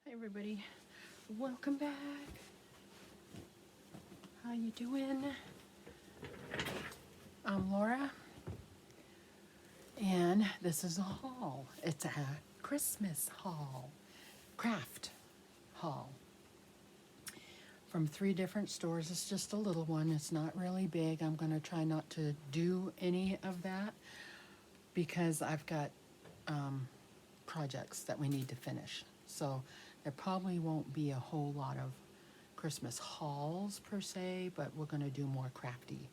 Hi everybody, welcome back. How you doing? I'm Laura, and this is a haul. It's a Christmas haul, craft haul from 3 different stores. It's just a little one. It's not really big. I'm going to try not to do any of that because I've got projects that we need to finish. So there probably won't be a whole lot of Christmas hauls per se, but we're going to do more crafty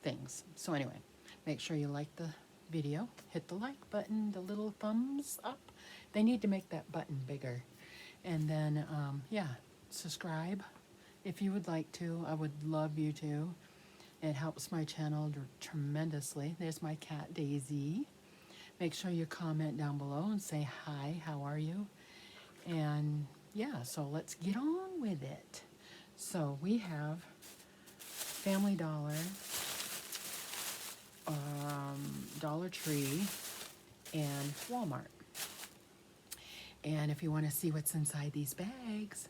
things. So anyway, make sure you like the video, hit the like button, the little thumbs up. They need to make that button bigger. And then, yeah, subscribe if you would like to. I would love you to. It helps my channel tremendously. There's my cat, Daisy. Make sure you comment down below and say hi, how are you? And yeah, so let's get on with it. So we have Family Dollar, Dollar Tree, and Walmart. And if you want to see what's inside these bags,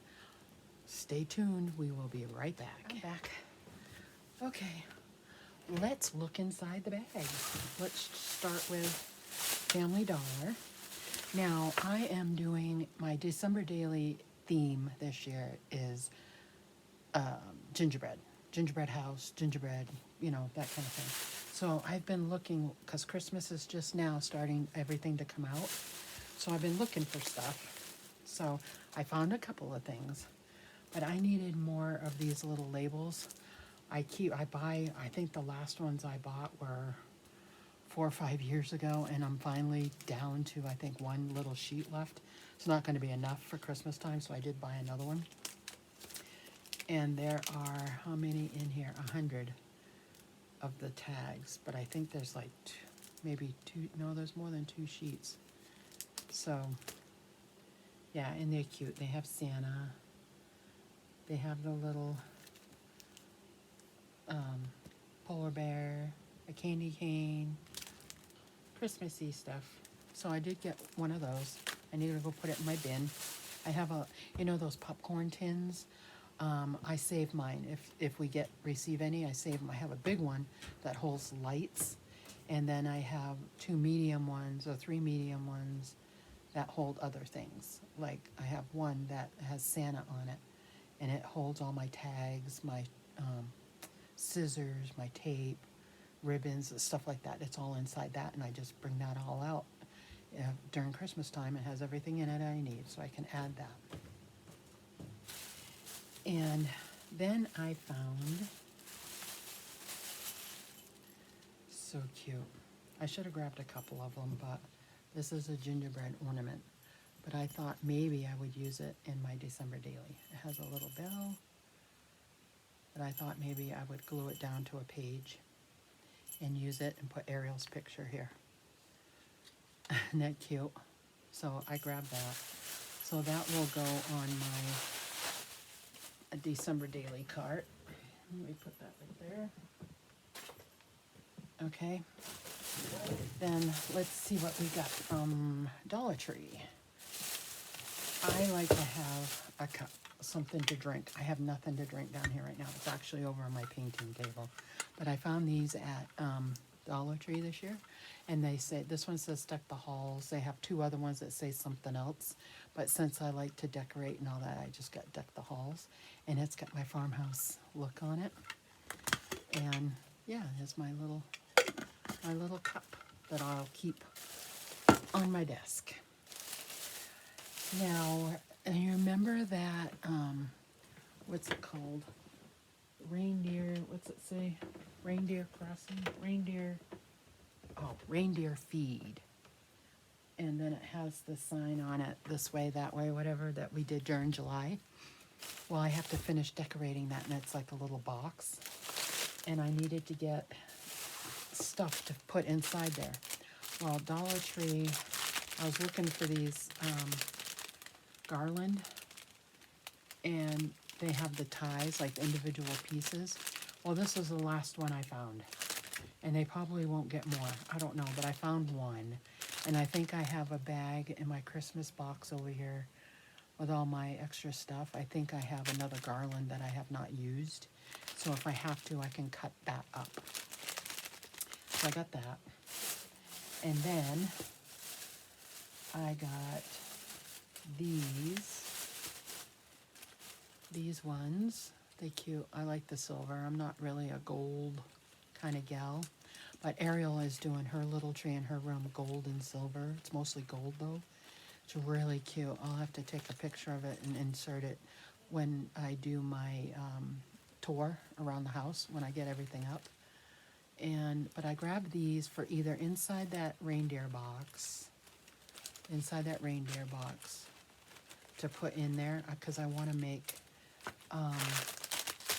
stay tuned. We will be right back. I'm back. Okay, let's look inside the bag. Let's start with Family Dollar. Now, I am doing my December daily theme this year is gingerbread house, gingerbread, you know, that kind of thing. So I've been looking, because Christmas is just now starting everything to come out. So I've been looking for stuff. So I found a couple of things, but I needed more of these little labels. I think the last ones I bought were 4 or 5 years ago, and I'm finally down to, I think, one little sheet left. It's not going to be enough for Christmas time, so I did buy another one. And there are, how many in here? 100 of the tags, but I think there's like maybe 2, no, there's more than 2 sheets. So, yeah, and they're cute. They have Santa. They have the little polar bear, a candy cane, Christmassy stuff. So I did get one of those. I need to go put it in my bin. I have you know those popcorn tins? I save mine. If we receive any, I save them. I have a big one that holds lights, and then I have 2 medium ones or 3 medium ones that hold other things. Like I have one that has Santa on it, and it holds all my tags, my scissors, my tape, ribbons, stuff like that. It's all inside that, and I just bring that all out during Christmas time. It has everything in it I need, so I can add that. And then I found, so cute. I should have grabbed a couple of them, but this is a gingerbread ornament. But I thought maybe I would use it in my December daily. It has a little bell, but I thought maybe I would glue it down to a page and use it and put Ariel's picture here. Isn't that cute? So I grabbed that. So that will go on my December daily cart. Let me put that right there. Okay. Then let's see what we got from Dollar Tree. I like to have a cup, something to drink. I have nothing to drink down here right now. It's actually over on my painting table. But I found these at Dollar Tree this year. And they say, this one says Deck the Halls. They have 2 other ones that say something else. But since I like to decorate and all that, I just got Deck the Halls. And it's got my farmhouse look on it. And yeah, here's my little cup that I'll keep on my desk. Now, you remember that, what's it called? Reindeer, what's it say? Reindeer crossing? Reindeer feed. And then it has the sign on it, this way, that way, whatever, that we did during July. Well, I have to finish decorating that, and it's like a little box. And I needed to get stuff to put inside there. Well, Dollar Tree, I was looking for these Garland, and they have the ties, like individual pieces. Well, this is the last one I found, and they probably won't get more. I don't know, but I found one, and I think I have a bag in my Christmas box over here with all my extra stuff. I think I have another garland that I have not used. So if I have to, I can cut that up. So I got that. And then I got these ones. They cute. I like the silver. I'm not really a gold kind of gal. But Ariel is doing her little tree in her room gold and silver. It's mostly gold though. It's really cute. I'll have to take a picture of it and insert it when I do my tour around the house, when I get everything up. But I grabbed these for either inside that reindeer box to put in there, because I want to make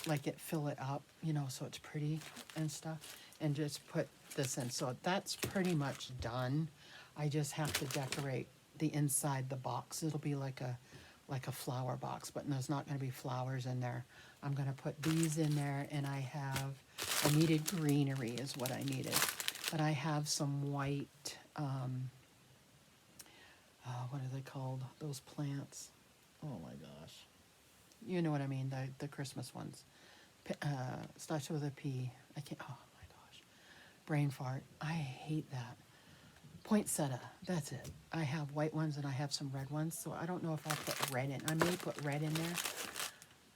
like it fill it up, you know, so it's pretty and stuff, and just put this in. So that's pretty much done. I just have to decorate the inside the box. It'll be like a flower box, but there's not going to be flowers in there. I'm going to put these in there, and I needed greenery is what I needed. But I have some white, what are they called? Those plants. Oh my gosh. You know what I mean, the Christmas ones. Starts with a P. I can't, oh my gosh. Brain fart. I hate that. Poinsettia, that's it. I have white ones and I have some red ones, so I don't know if I'll put red in. I may put red in there.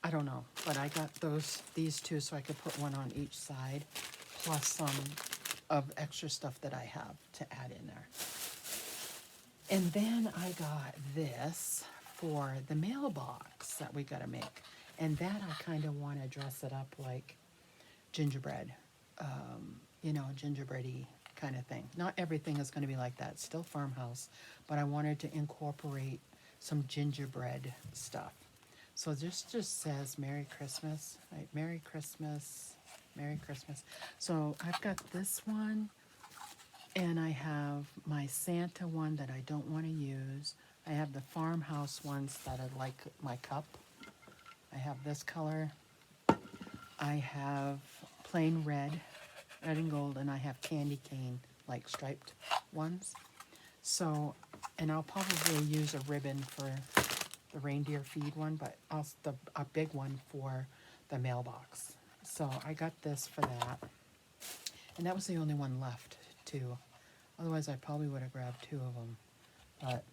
I don't know, but I got these two so I could put one on each side, plus some of extra stuff that I have to add in there. And then I got this for the mailbox that we gotta make. And that I kind of want to dress it up like gingerbread, you know, gingerbready kind of thing. Not everything is going to be like that. It's still farmhouse, but I wanted to incorporate some gingerbread stuff. So this just says Merry Christmas, right? Merry Christmas, Merry Christmas. So I've got this one, and I have my Santa one that I don't want to use. I have the farmhouse ones that are like my cup. I have this color. I have plain red and gold, and I have candy cane, like striped ones. So, and I'll probably use a ribbon for the reindeer feed one, but also a big one for the mailbox. So I got this for that. And that was the only one left too. Otherwise I probably would have grabbed two of them. But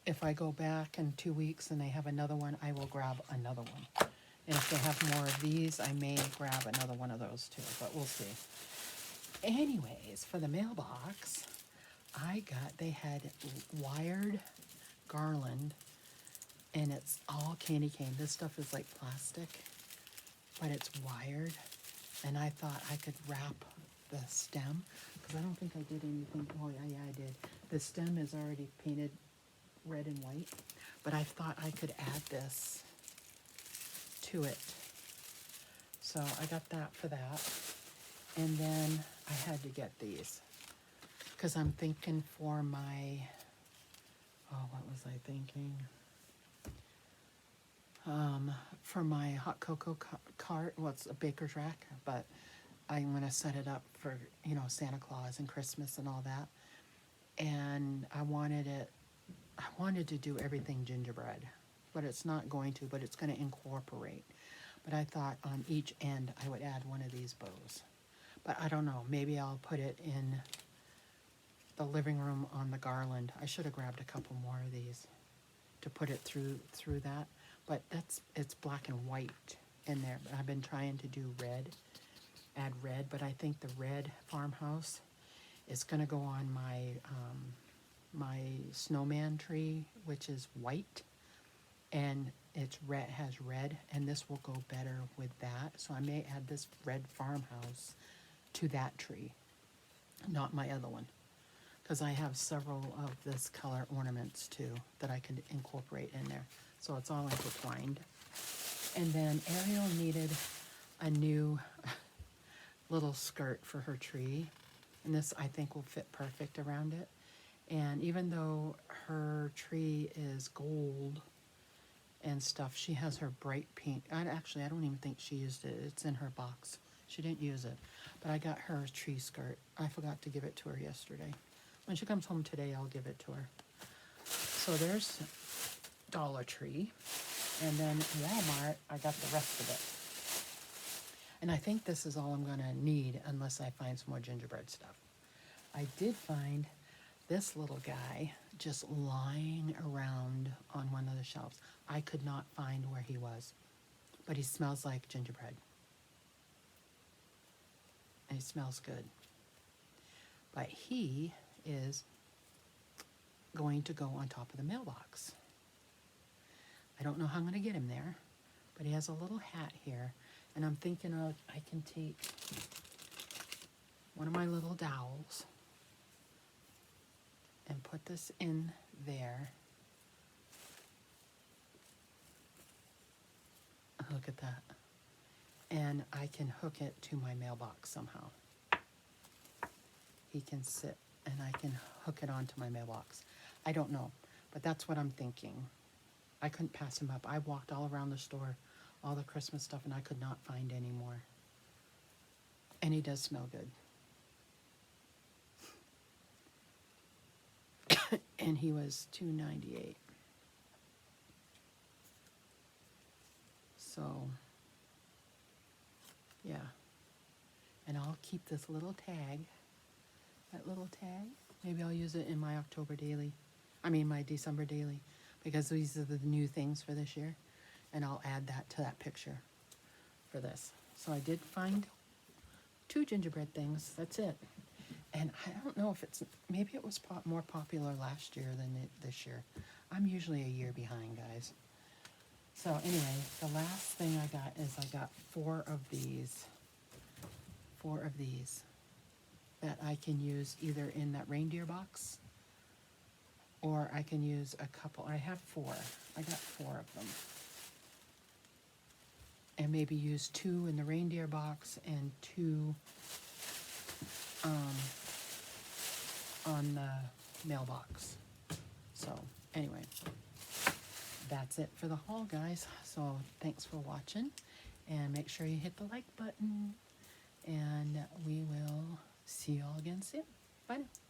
if I go back in 2 weeks and they have another one, I will grab another one. And if they have more of these, I may grab another one of those too, but we'll see. Anyways, for the mailbox, they had wired garland, and it's all candy cane. This stuff is like plastic, but it's wired. And I thought I could wrap the stem, because I don't think I did anything. Oh yeah, I did. The stem is already painted red and white, but I thought I could add this to it. So I got that for that. And then I had to get these, because I'm thinking for my, what was I thinking? For my hot cocoa cart, well, it's a baker's rack, but I'm going to set it up for, you know, Santa Claus and Christmas and all that. And I wanted to do everything gingerbread, but it's not going to, but it's going to incorporate. But I thought on each end I would add one of these bows. But I don't know, maybe I'll put it in the living room on the garland. I should have grabbed a couple more of these to put it through that. But it's black and white in there. But I've been trying to do red, add red, but I think the red farmhouse is gonna go on my my snowman tree, which is white, and it's red, has red, and this will go better with that. So I may add this red farmhouse to that tree, not my other one, because I have several of this color ornaments too that I can incorporate in there. So it's all intertwined. And then Ariel needed a new little skirt for her tree, and this I think will fit perfect around it. And even though her tree is gold and stuff, she has her bright pink. I don't even think she used it. It's in her box. She didn't use it. But I got her tree skirt. I forgot to give it to her yesterday. When she comes home today, I'll give it to her. So there's Dollar Tree. And then Walmart, I got the rest of it. And I think this is all I'm going to need unless I find some more gingerbread stuff. I did find this little guy just lying around on one of the shelves. I could not find where he was, but he smells like gingerbread. And he smells good. But he is going to go on top of the mailbox. I don't know how I'm going to get him there, but he has a little hat here, and I'm thinking of I can take one of my little dowels and put this in there. Look at that. And I can hook it to my mailbox somehow. He can sit and I can hook it onto my mailbox. I don't know, but that's what I'm thinking. I couldn't pass him up. I walked all around the store, all the Christmas stuff, and I could not find any more. And he does smell good. And he was $2.98. So, yeah. And I'll keep this little tag. That little tag. Maybe I'll use it in my October daily. I mean my December daily. Because these are the new things for this year. And I'll add that to that picture for this. So I did find 2 gingerbread things. That's it. And I don't know if it's, maybe it was more popular last year than this year. I'm usually a year behind, guys. So anyway, the last thing I got is I got 4 of these. 4 of these that I can use either in that reindeer box, or I can use a couple. I have 4. I got 4 of them. And maybe use 2 in the reindeer box and 2 on the mailbox. So anyway, that's it for the haul, guys. So thanks for watching, and make sure you hit the like button, and we will see you all again soon. Bye now.